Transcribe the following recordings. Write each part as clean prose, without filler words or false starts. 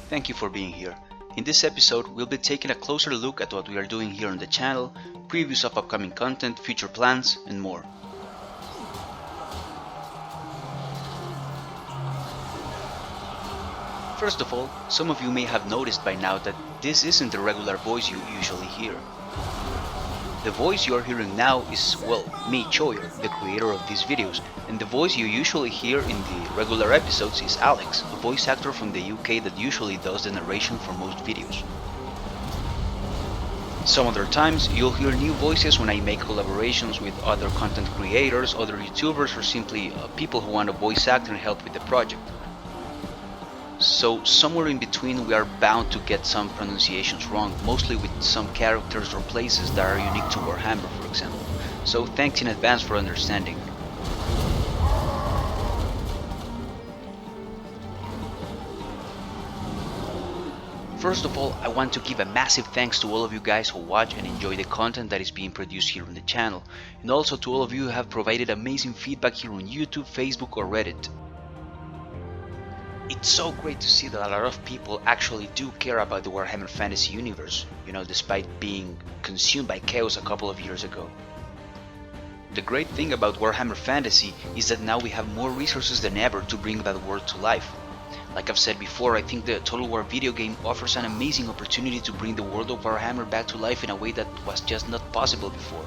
Thank you for being here. In this episode, we'll be taking a closer look at what we are doing here on the channel, previews of upcoming content, future plans, and more. First of all, some of you may have noticed by now that this isn't the regular voice you usually hear. The voice you are hearing now is, well, me, Choyer, the creator of these videos, and the voice you usually hear in the regular episodes is Alex, a voice actor from the UK that usually does the narration for most videos. Some other times, you'll hear new voices when I make collaborations with other content creators, other YouTubers, or simply people who want to voice act and help with the project. So somewhere in between we are bound to get some pronunciations wrong, mostly with some characters or places that are unique to Warhammer, for example. So thanks in advance for understanding. First of all, I want to give a massive thanks to all of you guys who watch and enjoy the content that is being produced here on the channel, and also to all of you who have provided amazing feedback here on YouTube, Facebook or Reddit. It's so great to see that a lot of people actually do care about the Warhammer Fantasy universe, despite being consumed by chaos a couple of years ago. The great thing about Warhammer Fantasy is that now we have more resources than ever to bring that world to life. Like I've said before, I think the Total War video game offers an amazing opportunity to bring the world of Warhammer back to life in a way that was just not possible before.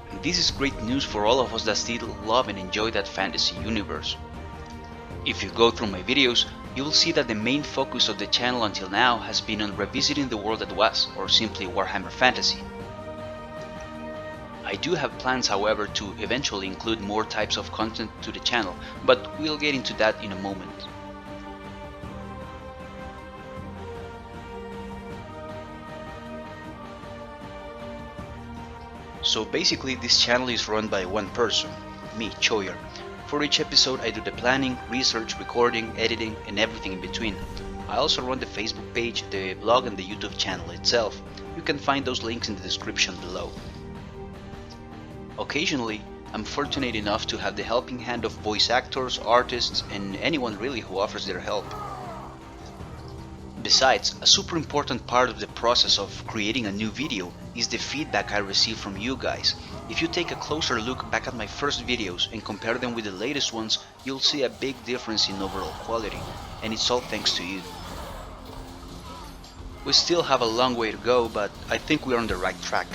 And this is great news for all of us that still love and enjoy that fantasy universe. If you go through my videos, you will see that the main focus of the channel until now has been on revisiting the world that was, or simply Warhammer Fantasy. I do have plans, however, to eventually include more types of content to the channel, but we'll get into that in a moment. So basically this channel is run by one person, me, Choyer. For each episode I do the planning, research, recording, editing and everything in between. I also run the Facebook page, the blog and the YouTube channel itself. You can find those links in the description below. Occasionally, I'm fortunate enough to have the helping hand of voice actors, artists and anyone really who offers their help. Besides, a super important part of the process of creating a new video is the feedback I receive from you guys. If you take a closer look back at my first videos and compare them with the latest ones, you'll see a big difference in overall quality, and it's all thanks to you. We still have a long way to go, but I think we're on the right track.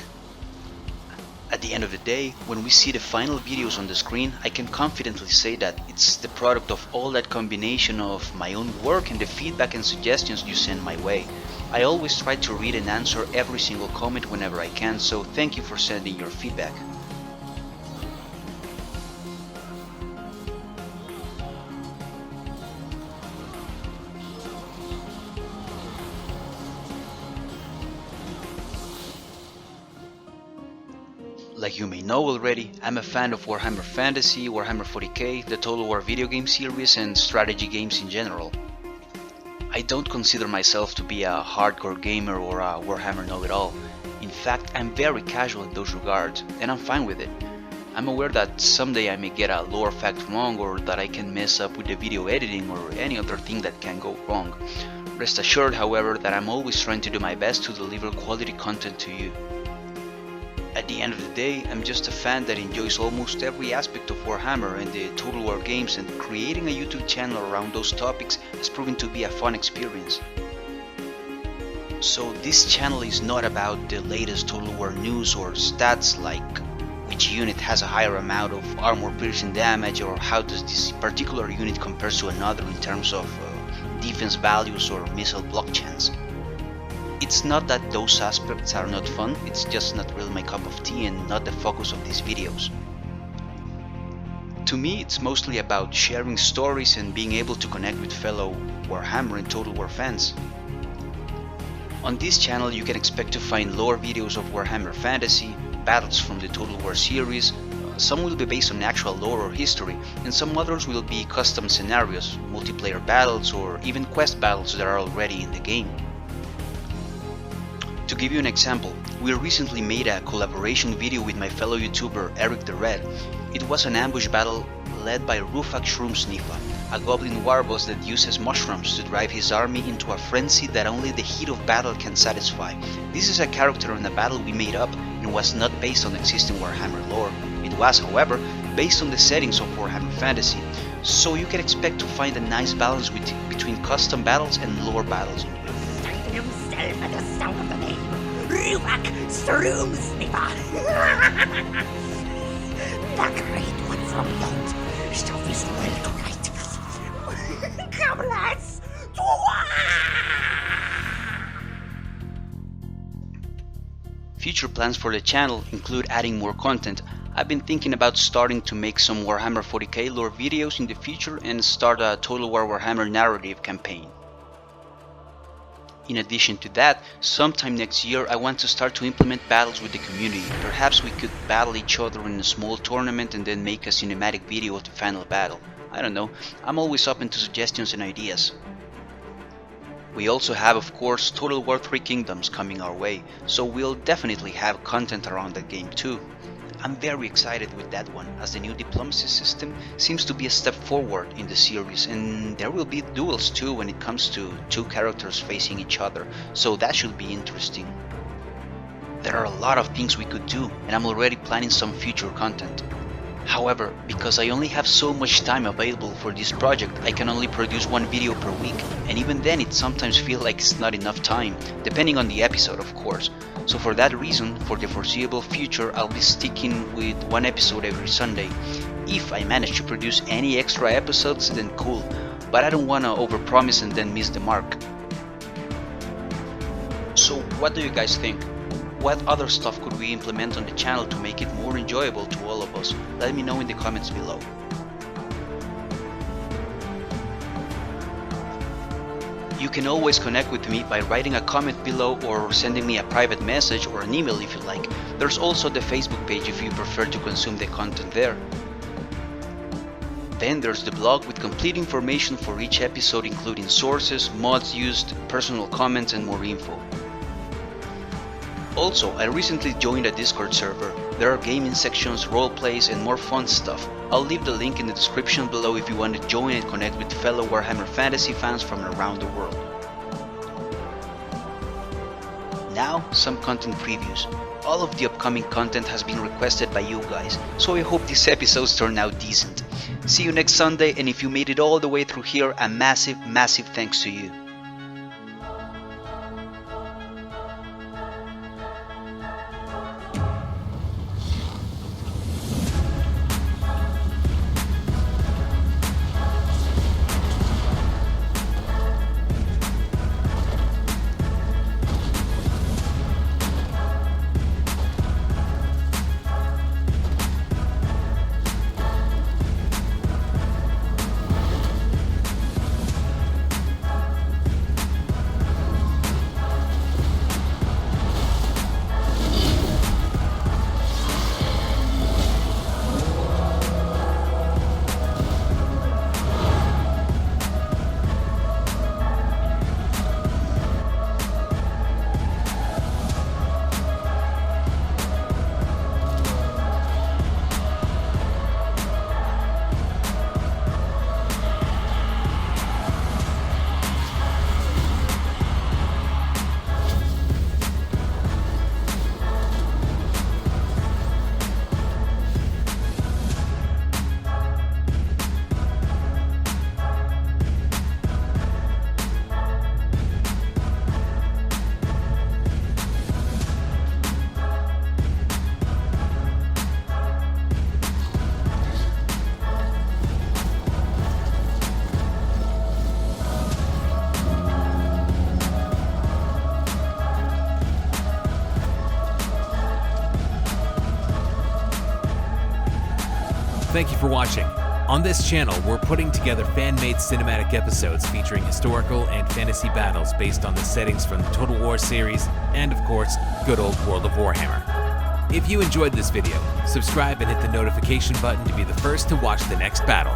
At the end of the day, when we see the final videos on the screen, I can confidently say that it's the product of all that combination of my own work and the feedback and suggestions you send my way. I always try to read and answer every single comment whenever I can, so thank you for sending your feedback. Like you may know already, I'm a fan of Warhammer Fantasy, Warhammer 40k, the Total War video game series and strategy games in general. I don't consider myself to be a hardcore gamer or a Warhammer know-it-all. In fact, I'm very casual in those regards, and I'm fine with it. I'm aware that someday I may get a lore fact wrong or that I can mess up with the video editing or any other thing that can go wrong. Rest assured, however, that I'm always trying to do my best to deliver quality content to you. At the end of the day, I'm just a fan that enjoys almost every aspect of Warhammer and the Total War games, and creating a YouTube channel around those topics has proven to be a fun experience. So this channel is not about the latest Total War news or stats like which unit has a higher amount of armor piercing damage or how does this particular unit compare to another in terms of defense values or missile block chance. It's not that those aspects are not fun, it's just not really my cup of tea and not the focus of these videos. To me, it's mostly about sharing stories and being able to connect with fellow Warhammer and Total War fans. On this channel you can expect to find lore videos of Warhammer Fantasy, battles from the Total War series, some will be based on actual lore or history, and some others will be custom scenarios, multiplayer battles or even quest battles that are already in the game. To give you an example, we recently made a collaboration video with my fellow YouTuber Eric the Red. It was an ambush battle led by Rufak Shroom Sniffa, a goblin warboss that uses mushrooms to drive his army into a frenzy that only the heat of battle can satisfy. This is a character in a battle we made up and was not based on existing Warhammer lore. It was, however, based on the settings of Warhammer Fantasy, so you can expect to find a nice balance between custom battles and lore battles in here. Himself at the sound of the name, Ruvak Stroomsnipper. The great one from beyond shall this well tonight. Come, lads, to war! Future plans for the channel include adding more content. I've been thinking about starting to make some Warhammer 40k lore videos in the future and start a Total War Warhammer narrative campaign. In addition to that, sometime next year I want to start to implement battles with the community. Perhaps we could battle each other in a small tournament and then make a cinematic video of the final battle. I don't know, I'm always open to suggestions and ideas. We also have, of course, Total War 3 Kingdoms coming our way, so we'll definitely have content around that game too. I'm very excited with that one, as the new diplomacy system seems to be a step forward in the series, and there will be duels too when it comes to two characters facing each other, so that should be interesting. There are a lot of things we could do, and I'm already planning some future content. However, because I only have so much time available for this project, I can only produce one video per week, and even then it sometimes feels like it's not enough time, depending on the episode of course. So for that reason, for the foreseeable future, I'll be sticking with one episode every Sunday. If I manage to produce any extra episodes, then cool, but I don't want to overpromise and then miss the mark. So what do you guys think? What other stuff could we implement on the channel to make it more enjoyable to all of us? Let me know in the comments below. You can always connect with me by writing a comment below or sending me a private message or an email if you like. There's also the Facebook page if you prefer to consume the content there. Then there's the blog with complete information for each episode, including sources, mods used, personal comments, and more info. Also, I recently joined a Discord server. There are gaming sections, roleplays, and more fun stuff. I'll leave the link in the description below if you want to join and connect with fellow Warhammer Fantasy fans from around the world. Now, some content previews. All of the upcoming content has been requested by you guys, so I hope these episodes turn out decent. See you next Sunday, and if you made it all the way through here, a massive thanks to you. Thank you for watching. On this channel, we're putting together fan-made cinematic episodes featuring historical and fantasy battles based on the settings from the Total War series and, of course, good old World of Warhammer. If you enjoyed this video, subscribe and hit the notification button to be the first to watch the next battle.